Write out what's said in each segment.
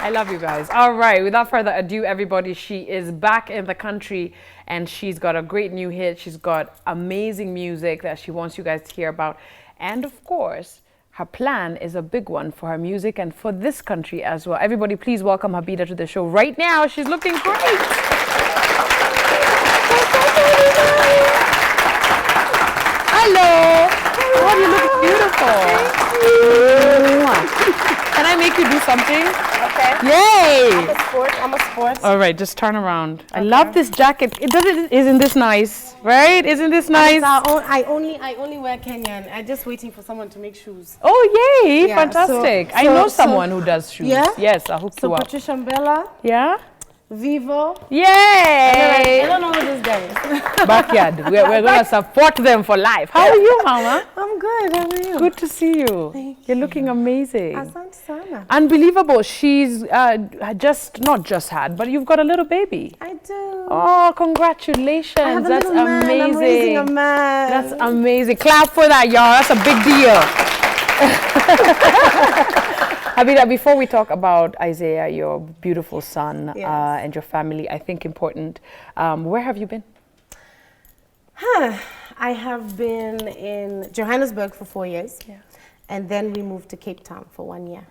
I love you guys. All right, without further ado, everybody, she is back in the country and she's got a great new hit. She's got amazing music that she wants you guys to hear about. And of course, her plan is a big one for her music and for this country as well. Everybody, please welcome Habida to the show right now. She's looking great. Hello. Oh, you look beautiful. Can I make you do something? Okay. Yay! I'm a sport. All right, just turn around. Okay. I love this jacket. Isn't this nice? Right? Isn't this nice? I only wear Kenyan. I'm just waiting for someone to make shoes. Oh, yay! Yeah, fantastic. I know someone who does shoes. Yeah? Yes, I'll hook you up. Patricia Mbella. Yeah? Vivo. Yay! I don't know who this guy is. Backyard. We're going to support them for life. How are you, Mama? I'm good. How are you? Good to see you. Thank You're looking amazing. Asante sana. Unbelievable. She's not just had, but you've got a little baby. I do. Oh, congratulations. I have a That's little man. amazing. I'm raising a man. That's amazing. Clap for that, y'all. That's a big deal. Habida, before we talk about Isaiah, your beautiful son, yes, and your family, I think important, where have you been? I have been in Johannesburg for 4 years. Yeah. And then we moved to Cape Town for 1 year.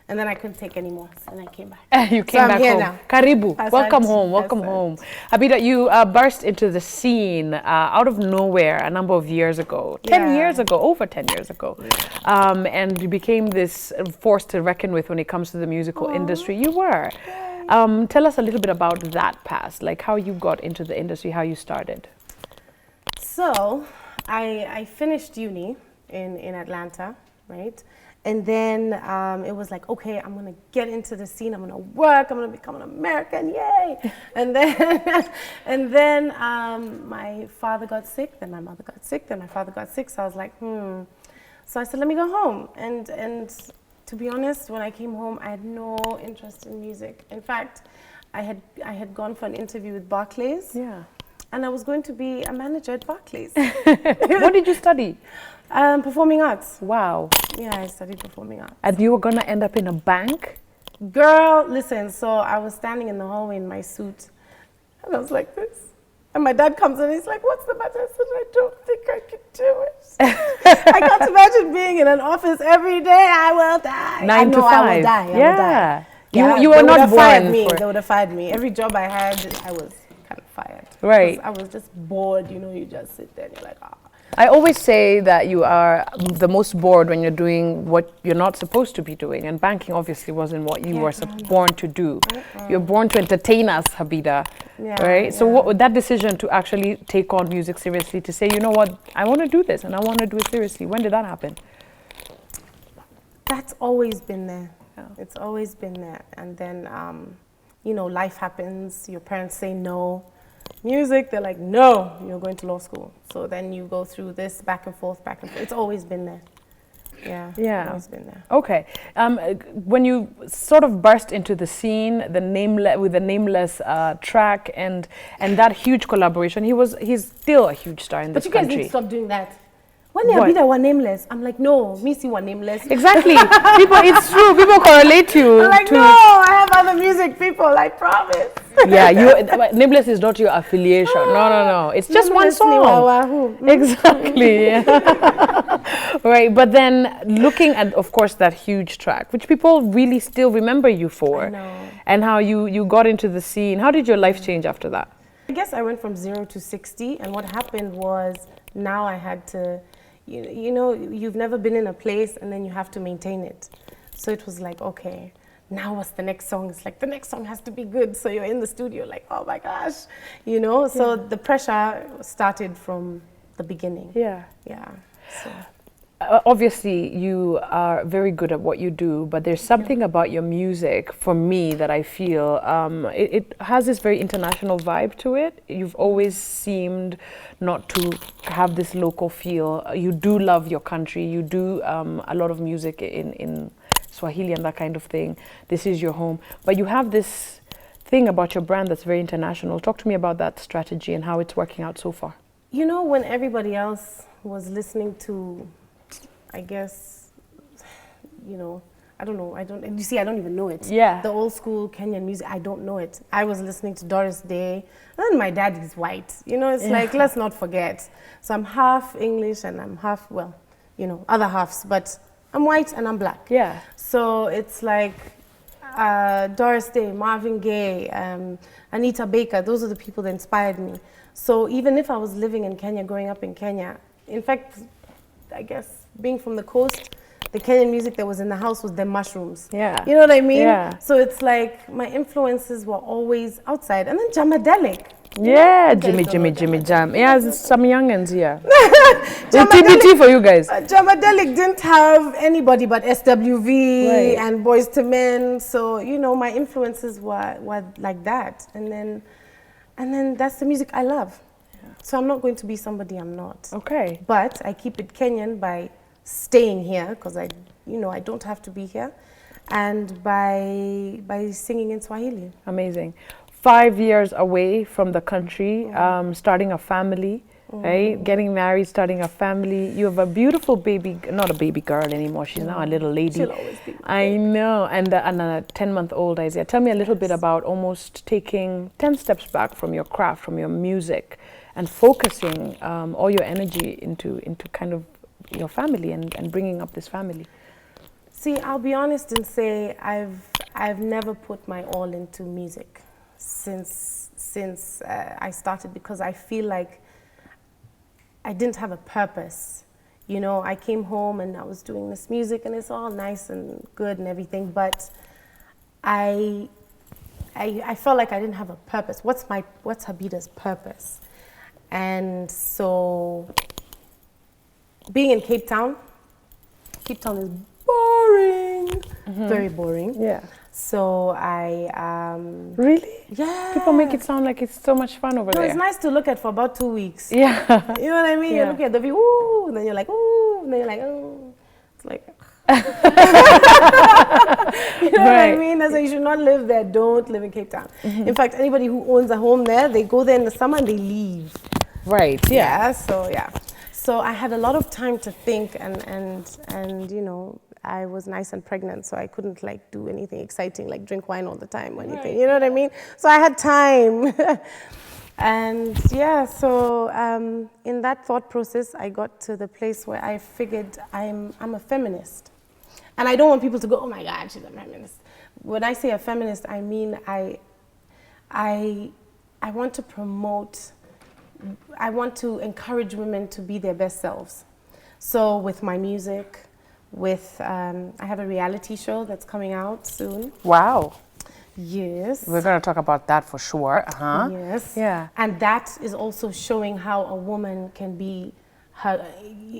And then I couldn't take any more, and I came back. You came back home. Now. Karibu. Asante. Welcome home. Welcome home. Habida, you burst into the scene out of nowhere a number of years ago. 10 years ago, over 10 years ago. And you became this force to reckon with when it comes to the musical industry. You were. Tell us a little bit about that past, like how you got into the industry, how you started. So, I finished uni in Atlanta, right? And then it was like, okay, I'm gonna get into the scene. I'm gonna work. I'm gonna become an American, yay! And then, my father got sick. Then my mother got sick. Then my father got sick. So I was like, So I said, let me go home. And to be honest, when I came home, I had no interest in music. In fact, I had gone for an interview with Barclays. Yeah. And I was going to be a manager at Barclays. What did you study? Performing arts. Wow. Yeah, I studied performing arts. And you were going to end up in a bank? Girl, listen, so I was standing in the hallway in my suit, and I was like this. And my dad comes in and he's like, what's the matter? I said, I don't think I can do it. I can't imagine being in an office every day. I will die. 9 to 5. I will die. Yeah. I will die. Yeah, you were not born. They would have fired me. Every job I had, I was kind of fired. Right. I was just bored, you just sit there and you're like, I always say that you are the most bored when you're doing what you're not supposed to be doing. And banking obviously wasn't what you were born to do. You're born to entertain us, Habida, right? So what, that decision to actually take on music seriously, to say, you know what, I want to do this and I want to do it seriously. When did that happen? That's always been there. Yeah. It's always been there. And then, life happens. Your parents say no. Music, they're like, no, you're going to law school. So then you go through this back and forth. It's always been there. Yeah. It's always been there. Okay. When you sort of burst into the scene, with the Nameless track and that huge collaboration, he's still a huge star in this country. But you guys need to stop doing that. When Habida were Nameless, I'm like, no, Missy were Nameless. Exactly. It's true. People correlate you. I'm like, no, I have other music people, I promise. Yeah, Nameless is not your affiliation. No. It's just one song. Exactly. Right. But then looking at, of course, that huge track, which people really still remember you for, I know. And how you got into the scene. How did your life change after that? I guess I went from 0 to 60, and what happened was now I had to, you've never been in a place and then you have to maintain it. So it was like, okay, now what's the next song? It's like, the next song has to be good. So you're in the studio like, oh my gosh, So the pressure started from the beginning. Yeah. So. Obviously, you are very good at what you do, but there's something about your music, for me, that I feel it has this very international vibe to it. You've always seemed not to have this local feel. You do love your country. You do a lot of music in Swahili and that kind of thing. This is your home. But you have this thing about your brand that's very international. Talk to me about that strategy and how it's working out so far. When everybody else was listening to, I guess, I don't know. You see, I don't even know it. Yeah. The old school Kenyan music, I don't know it. I was listening to Doris Day, and my dad is white. You know, it's like, let's not forget. So I'm half English and I'm half, well, you know, other halves, but I'm white and I'm black. Yeah. So it's like Doris Day, Marvin Gaye, Anita Baker, those are the people that inspired me. So even if I was living in Kenya, growing up in Kenya, in fact, I guess being from the coast, the Kenyan music that was in the house was the mushrooms. Yeah. You know what I mean? Yeah. So it's like my influences were always outside. And then Jamadelic. Yeah, Jimmy Jam. Yeah, there's some youngins here. TBT for you guys. Jamadelic didn't have anybody but SWV Right. and Boys to Men. So, you know, my influences were like that. And then that's the music I love. Yeah. So I'm not going to be somebody I'm not. Okay. But I keep it Kenyan by staying here, because I don't have to be here, and by singing in Swahili. Amazing. 5 years away from the country, starting a family, right? Getting married, starting a family. You have a beautiful baby, not a baby girl anymore. She's now a little lady. She'll always be. I know. And a 10-month-old Isaiah. Tell me a little bit about almost taking 10 steps back from your craft, from your music, and focusing all your energy into kind of your family and bringing up this family. See, I'll be honest and say I've never put my all into music since I started, because I feel like I didn't have a purpose. You know, I came home and I was doing this music and it's all nice and good and everything, but I felt like I didn't have a purpose. What's Habida's purpose? And so being in Cape Town is boring, very boring. Yeah. So I Really? yeah. People make it sound like it's so much fun over there. It's nice to look at for about 2 weeks. Yeah. You know what I mean? Yeah. You look at the view, ooh, and then you're like, ooh, and then you're like, oh. It's like, you know what I mean? So you should not live there. Don't live in Cape Town. In fact, anybody who owns a home there, they go there in the summer and they leave. Right. Yeah. So I had a lot of time to think, and you know, I was nice and pregnant, so I couldn't like do anything exciting, like drink wine all the time or anything. Right. You know what I mean? So I had time. And yeah, so in that thought process, I got to the place where I figured I'm a feminist. And I don't want people to go, oh my God, she's a feminist. When I say a feminist, I mean I want to promote, I want to encourage women to be their best selves. So with my music, I have a reality show that's coming out soon. Wow. Yes. We're going to talk about that for sure. Uh-huh. Yes. Yeah. And that is also showing how a woman can be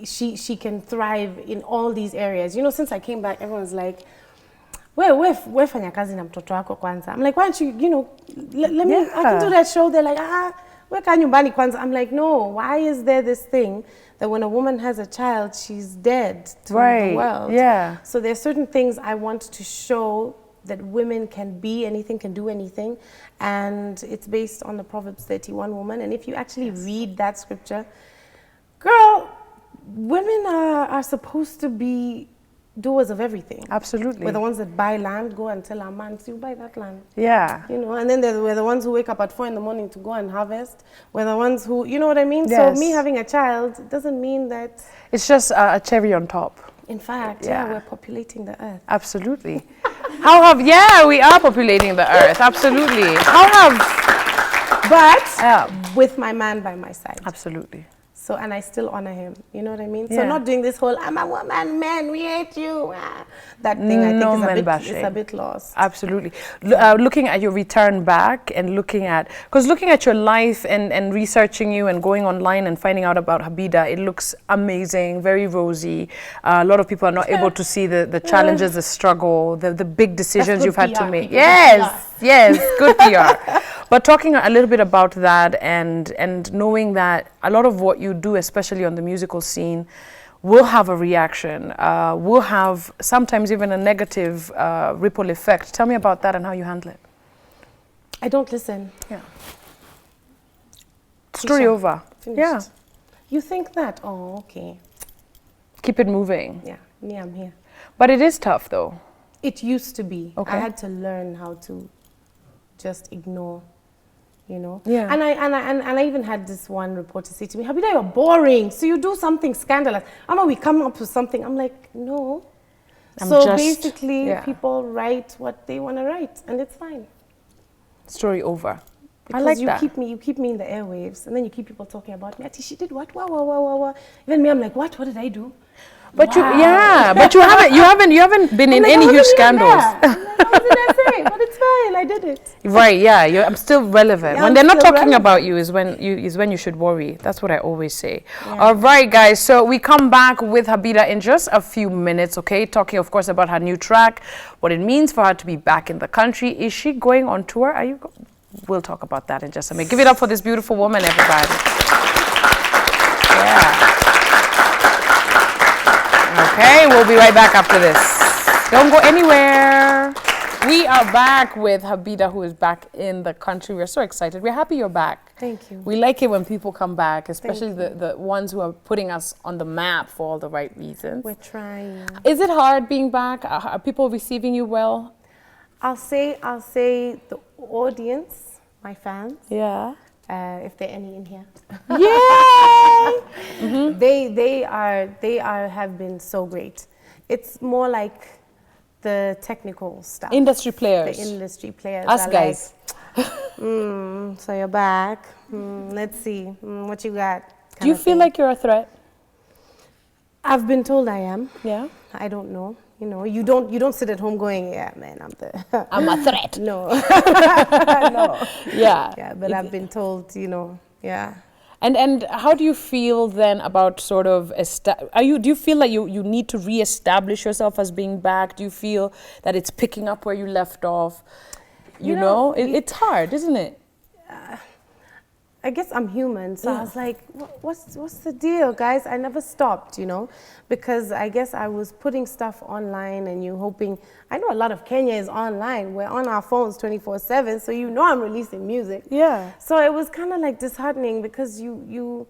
she can thrive in all these areas. You know, since I came back, everyone's like, we fanya kazi na mtoto wako kwanza. I'm like, why don't you know, let me, I can do that show. They're like, weka nyumbani kwanza. I'm like, no, why is there this thing that when a woman has a child, she's dead to the world? Yeah. So there's certain things I want to show that women can be anything, can do anything. And it's based on the Proverbs 31 woman. And if you actually read that scripture, girl, women are supposed to be doers of everything. Absolutely. We're the ones that buy land, go and tell our man, you buy that land. Yeah. You know, and then we're the ones who wake up at 4 a.m. to go and harvest. We're the ones who, you know what I mean? Yes. So me having a child doesn't mean that... It's just a cherry on top. In fact, we're populating the earth. Absolutely. We are populating the earth. Absolutely. But with my man by my side. Absolutely. So, and I still honor him. You know what I mean? Yeah. So not doing this whole, I'm a woman, man, we hate you. That thing I think is a bit lost. Absolutely. Looking at your return back and looking at your life and researching you and going online and finding out about Habida, it looks amazing, very rosy. A lot of people are not able to see the challenges, the struggle, the big decisions you've had to make. Yes, good PR. But talking a little bit about that and knowing that a lot of what you do, especially on the musical scene, will have a reaction, will have sometimes even a negative ripple effect. Tell me about that and how you handle it. I don't listen. Yeah. Story over. Finished. Yeah. You think that? Oh, okay. Keep it moving. Yeah, me, I'm here. But it is tough though. It used to be. Okay. I had to learn how to just ignore, you know. Yeah. And I even had this one reporter say to me, Habida, you're boring. So you do something scandalous. I know we come up with something. I'm like, no. So basically, people write what they want to write, and it's fine. Story over. Because I like you that. you keep me in the airwaves, and then you keep people talking about me. Ati, she did what? Wow. Even me, I'm like, what? What did I do? But wow. but you haven't been in any huge scandals. What did I say? But it's fine. I did it. Right? Yeah. I'm still relevant. Yeah, when I'm they're not still talking relevant. about you is when you should worry. That's what I always say. Yeah. All right, guys. So we come back with Habida in just a few minutes. Okay, talking of course about her new track, what it means for her to be back in the country. Is she going on tour? We'll talk about that in just a minute. Give it up for this beautiful woman, everybody. Yeah. Okay, we'll be right back after this. Don't go anywhere. We are back with Habida, who is back in the country. We're so excited. We're happy you're back. Thank you. We like it when people come back, especially the ones who are putting us on the map for all the right reasons. We're trying. Is it hard being back? Are people receiving you well? I'll say the audience, my fans. Yeah. If there are any in here. Yay! Mm-hmm. They have been so great. It's more like the technical stuff. Industry players. The industry players. Us guys. Like, so you're back. Let's see. What you got? Do you feel like you're a threat? I've been told I am. Yeah. I don't know. You know, you don't sit at home going, yeah, man, I'm a threat. No. No. Yeah. Yeah, but I've been told, you know, yeah. And how do you feel then about sort of do you feel like you need to reestablish yourself as being back? Do you feel that it's picking up where you left off? You know it's hard, isn't it? I guess I'm human, so I was like, what's the deal, guys? I never stopped, you know, because I guess I was putting stuff online and you hoping. I know a lot of Kenya is online. We're on our phones 24/7, so you know I'm releasing music. Yeah. So it was kind of like disheartening because you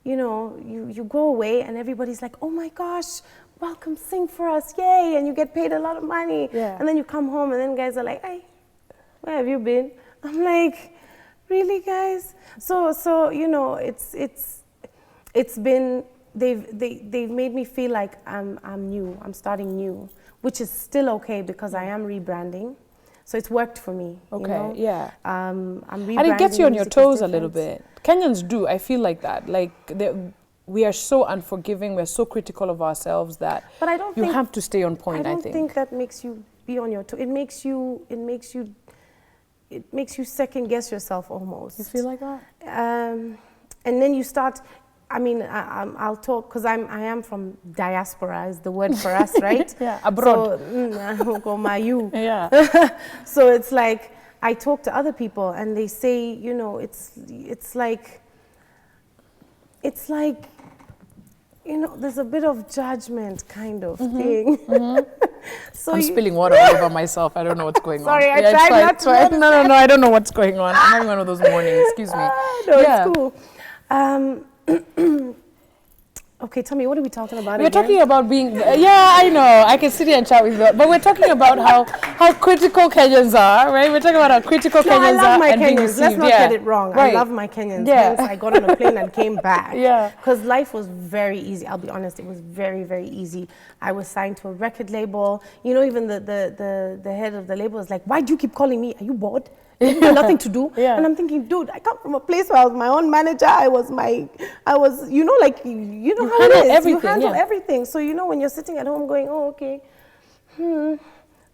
go away and everybody's like, oh my gosh, welcome, sing for us, yay, and you get paid a lot of money. Yeah. And then you come home and then guys are like, hey, where have you been? I'm like, really, guys? So you know, it's been they've made me feel like I'm new. I'm starting new, which is still okay because I am rebranding. So it's worked for me. Okay, you know? yeah. I'm rebranding. And it gets you on your toes a little bit. Kenyans do. I feel like that. Like we are so unforgiving. We're so critical of ourselves that. But I don't. You have to stay on point. I think that makes you be on your toes. It makes you second guess yourself almost. You feel like that? And then you start. I mean, I'll talk because I am from diaspora is the word for us, right? Yeah, abroad. So, yeah. So it's like I talk to other people and they say, you know, it's like, you know, there's a bit of judgment kind of thing. So I'm spilling water all over myself. I don't know what's going on. Sorry, I tried not to. No, I don't know what's going on. I'm having one of those mornings. Excuse me. No, it's cool. Okay, tell me, what are we talking about We're again? talking about being, I know, I can sit here and chat with you, but we're talking about how critical Kenyans are, right? We're talking about how critical Kenyans I love are my and being Kenyans. received. Let's not get it wrong. Right. I love my Kenyans. Yeah. Hence, I got on a plane and came back. Yeah. Because life was very easy. I'll be honest, it was very, very easy. I was signed to a record label. You know, even the head of the label was like, why do you keep calling me? Are you bored? You have nothing to do. Yeah. And I'm thinking, dude, I come from a place where I was my own manager. I was, you know, like, you know how it is. Everything, you handle everything. So, you know, when you're sitting at home going, oh, okay,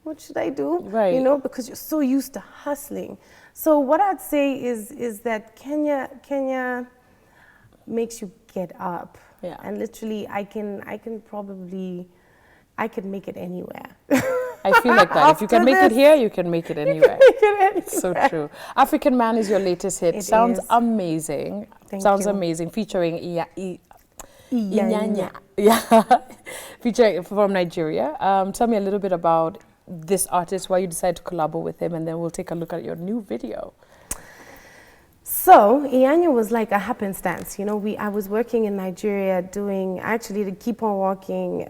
what should I do? Right. You know, because you're so used to hustling. So what I'd say is that Kenya makes you get up. Yeah. And literally, I can make it anywhere. I feel like that. If you can make it here, you can make it anywhere. So true. African Man is your latest hit. Sounds amazing. Sounds amazing. Featuring Inyanya. Yeah. Featuring from Nigeria. Tell me a little bit about this artist, why you decided to collabo with him, and then we'll take a look at your new video. So Inyanya was like a happenstance. You know, I was working in Nigeria doing actually the Keep On Walking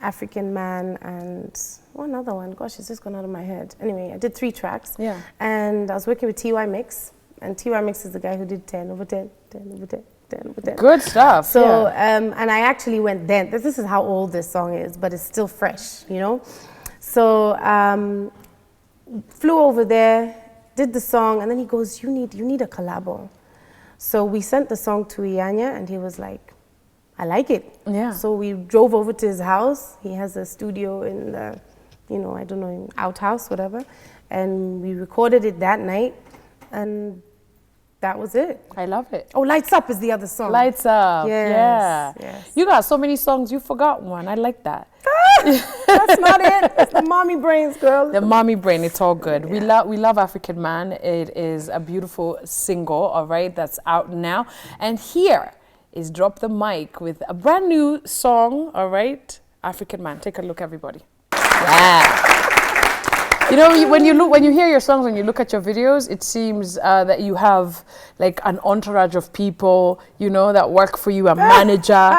African Man, and one other one. Gosh, it's just gone out of my head. Anyway, I did 3 tracks. Yeah. And I was working with TY Mix, and TY Mix is the guy who did 10 over 10, 10 over 10, 10 over 10. Good stuff. So, yeah. And I actually went then. This is how old this song is, but it's still fresh, you know? So, flew over there, did the song, and then he goes, you need a collabo. So we sent the song to Ianya, and he was like, I like it. Yeah. So we drove over to his house. He has a studio in the, you know, I don't know, in outhouse, whatever. And we recorded it that night, and that was it. I love it. Oh, Lights Up is the other song. Lights Up. Yes, Yeah. yes. You got so many songs, you forgot one. I like that. That's not it. It's the mommy brains, girl. The mommy brain, it's all good. Yeah. We love African Man. It is a beautiful single, all right, that's out now. And here is Drop the Mic with a brand new song, all right? African Man. Take a look, everybody. Yeah. You know, when you hear your songs, when you look at your videos, it seems that you have like an entourage of people, you know, that work for you, a manager,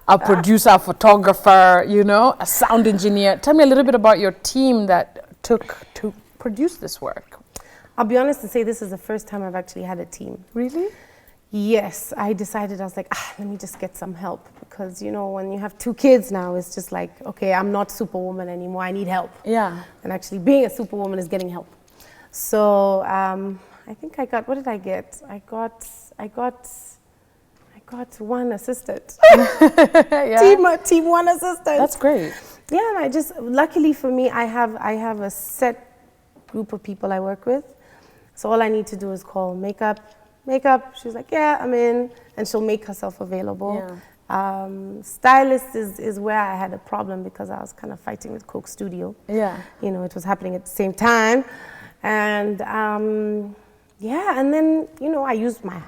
a producer, a photographer, you know, a sound engineer. Tell me a little bit about your team that took to produce this work. I'll be honest and say this is the first time I've actually had a team. Really? Yes, I decided, I was like, let me just get some help, because, you know, when you have 2 kids now, it's just like, okay, I'm not Superwoman anymore, I need help. Yeah. And actually being a Superwoman is getting help. So I think I got, what did I get? I got 1 assistant. Yeah. Team 1 assistant. That's great. Yeah, and I just, luckily for me, I have a set group of people I work with. So all I need to do is call makeup. She's like, yeah, I'm in, and she'll make herself available. Yeah. Stylist is where I had a problem, because I was kind of fighting with Coke Studio. Yeah. You know, it was happening at the same time. And yeah, and then, you know, I used my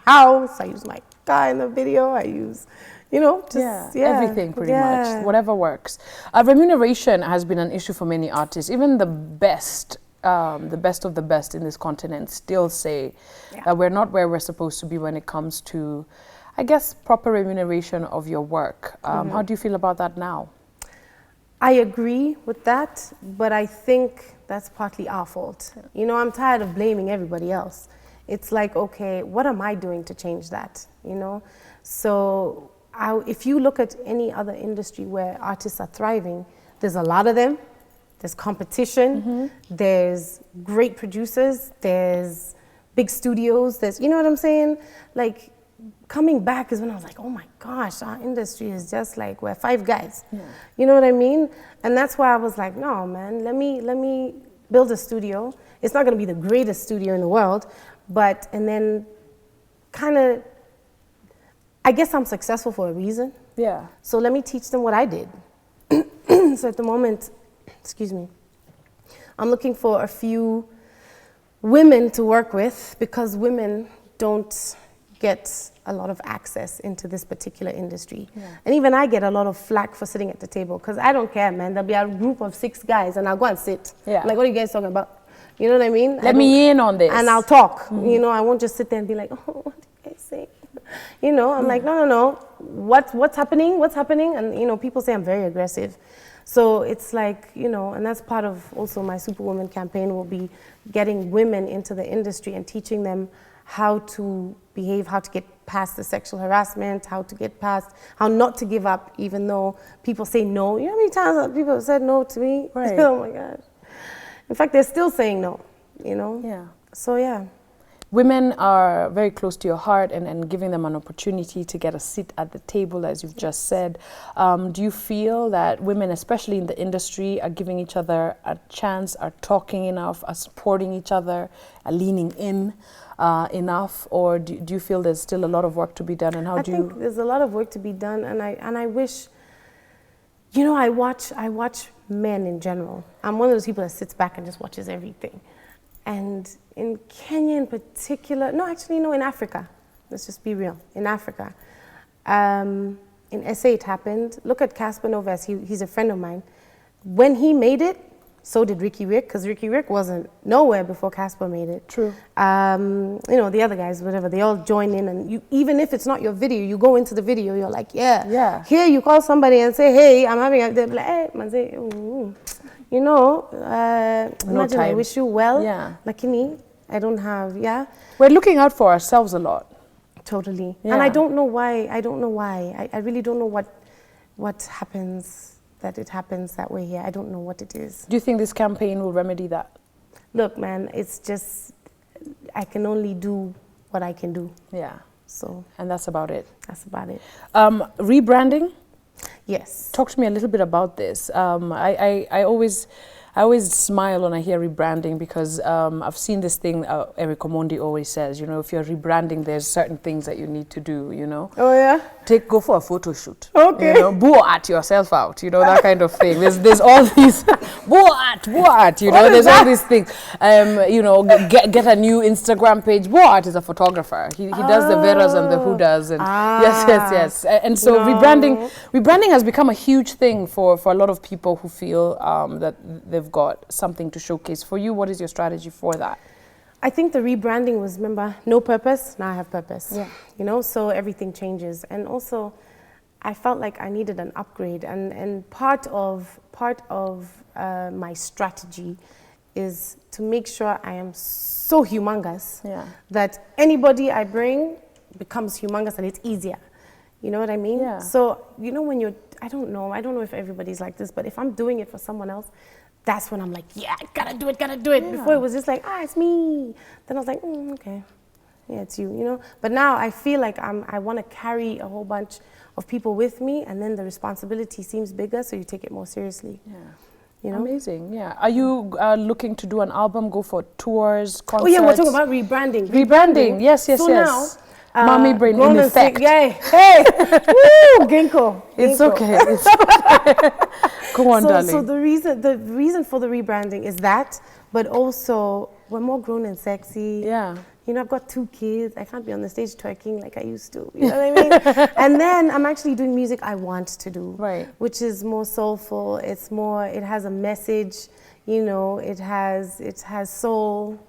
house, I use my car in the video, I use, you know, just everything pretty much, whatever works. Remuneration has been an issue for many artists. Even the best of the best in this continent still say that we're not where we're supposed to be when it comes to, I guess, proper remuneration of your work. How do you feel about that now? I agree with that, but I think that's partly our fault. You know, I'm tired of blaming everybody else. It's like, okay, what am I doing to change that, you know? So if you look at any other industry where artists are thriving, there's a lot of them. There's competition, there's great producers, there's big studios, there's, you know what I'm saying? Like, coming back is when I was like, oh my gosh, our industry is just like, we're 5 guys. Yeah. You know what I mean? And that's why I was like, no, man, let me build a studio. It's not gonna be the greatest studio in the world, but, and then kind of, I guess I'm successful for a reason. Yeah. So let me teach them what I did. So at the moment, excuse me, I'm looking for a few women to work with, because women don't get a lot of access into this particular industry. Yeah. And even I get a lot of flack for sitting at the table, because I don't care, man. There'll be a group of 6 guys and I'll go and sit. Yeah. Like, what are you guys talking about? You know what I mean? Let me in on this. And I'll talk. You know, I won't just sit there and be like, oh, what did you guys say? You know, I'm like, no. What's happening? What's happening? And, you know, people say I'm very aggressive. So it's like, you know, and that's part of also my Superwoman campaign will be getting women into the industry and teaching them how to behave, how to get past the sexual harassment, how to get past, how not to give up even though people say no. You know how many times people have said no to me? Right. Oh my gosh. In fact, they're still saying no, you know? Yeah. So yeah. Women are very close to your heart, and giving them an opportunity to get a seat at the table, as you've just said. Do you feel that women, especially in the industry, are giving each other a chance, are talking enough, are supporting each other, are leaning in enough? Or do you feel there's still a lot of work to be done? And how do you... I think there's a lot of work to be done, and I wish, you know, I watch men in general. I'm one of those people that sits back and just watches everything. And in Kenya in particular, no, actually, no, in Africa. Let's just be real. In Africa. In SA it happened. Look at Casper Noves, he's a friend of mine. When he made it, So did Ricky Rick, because Ricky Rick wasn't nowhere before Casper made it. True. You know, the other guys, whatever, they all join in, and you, even if it's not your video, you go into the video, you're like, yeah. Here you call somebody and say, hey, I'm having a, they'll be like, hey, man, say, you know, imagine I wish you well. Yeah. Lakini, I don't have, We're looking out for ourselves a lot. Totally. Yeah. And I don't know why. I really don't know what happens, that it happens that way here. I don't know what it is. Do you think this campaign will remedy that? Look, man, it's just, I can only do what I can do. Yeah. So. And that's about it. That's about it. Rebranding? Yes. Talk to me a little bit about this. I always smile when I hear rebranding because I've seen this thing Eric Omondi always says, you know, if you're rebranding, there's certain things that you need to do, you know. Oh, yeah? Go for a photo shoot. Okay. You know, boo at yourself out, you know, that kind of thing. There's all these, boo at, you know, there's all these things. You know, get a new Instagram page. Boo at is a photographer. He does the Veras and the Hudas. And yes. And so rebranding has become a huge thing for a lot of people who feel that they've got something to showcase. For you, what is your strategy for that? I think the rebranding was, remember, no purpose, now I have purpose. Yeah. You know, so everything changes. And also, I felt like I needed an upgrade. And part of my strategy is to make sure I am so humongous that anybody I bring becomes humongous and it's easier. You know what I mean? Yeah. So, you know, when you're, I don't know if everybody's like this, but if I'm doing it for someone else, that's when I'm like, yeah, gotta do it. Yeah. Before it was just like, it's me. Then I was like, okay, yeah, it's you, you know? But now I feel like I want to carry a whole bunch of people with me, and then the responsibility seems bigger, so you take it more seriously. Yeah. You know? Amazing, yeah. Are you looking to do an album, go for tours, concerts? Oh yeah, we're talking about rebranding. Rebranding, yes. So now, Mommy brain in effect. Yay. Hey, woo, Ginkgo. It's okay. It's okay. Go on, darling. So the reason for the rebranding is that, but also we're more grown and sexy. Yeah. You know, I've got 2 kids. I can't be on the stage twerking like I used to. You know what I mean? And then I'm actually doing music I want to do. Right. Which is more soulful. It's more. It has a message. You know, it has soul.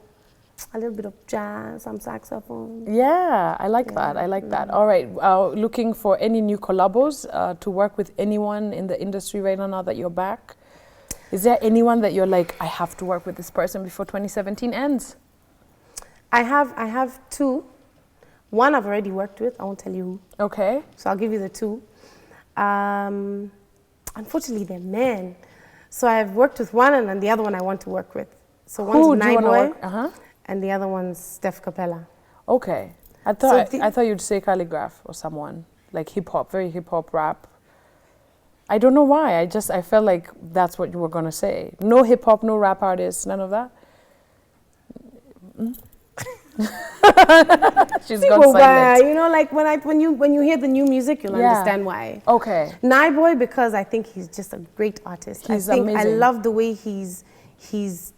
A little bit of jazz, some saxophone. Yeah, I like that. I like that. All right, looking for any new collabos to work with anyone in the industry right now that you're back? Is there anyone that you're like, I have to work with this person before 2017 ends? I have 2. One I've already worked with. I won't tell you who. Okay. So I'll give you the 2. Unfortunately, they're men. So I've worked with one, and then the other one I want to work with. So one's Nameless. And the other one's Steph Capella. Okay. I thought you'd say Calligraph or someone, like hip-hop, very hip-hop rap. I don't know why. I felt like that's what you were going to say. No hip-hop, no rap artists, none of that? She's gone silent. You know, like when you hear the new music, you'll understand why. Okay. Naiboy, because I think he's just a great artist. He's amazing. I love the way he's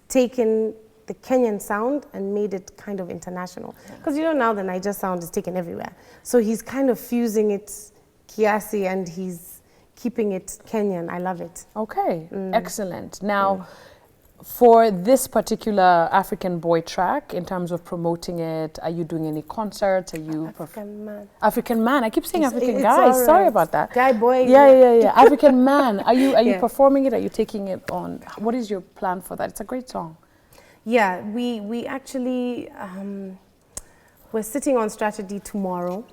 taken the Kenyan sound and made it kind of international. Because you know now the Niger sound is taken everywhere. So he's kind of fusing it kiasi and he's keeping it Kenyan. I love it. Okay, excellent. Now, for this particular African Boy track, in terms of promoting it, are you doing any concerts? Are you African Man? African Man. I keep saying African Guy. Right. Sorry about that. Guy, boy. Yeah. African Man. Are you performing it? Are you taking it on? What is your plan for that? It's a great song. Yeah, we actually, we're sitting on strategy tomorrow.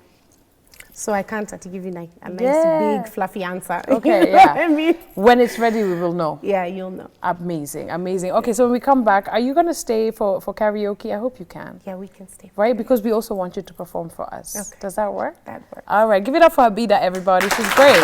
So I can't give you a nice big fluffy answer. Okay, yeah. I mean? When it's ready, we will know. Yeah, you'll know. Amazing, amazing. Okay, so when we come back, are you going to stay for karaoke? I hope you can. Yeah, we can stay. Right, because we also want you to perform for us. Okay. Does that work? That works. All right, give it up for Habida, everybody. She's great.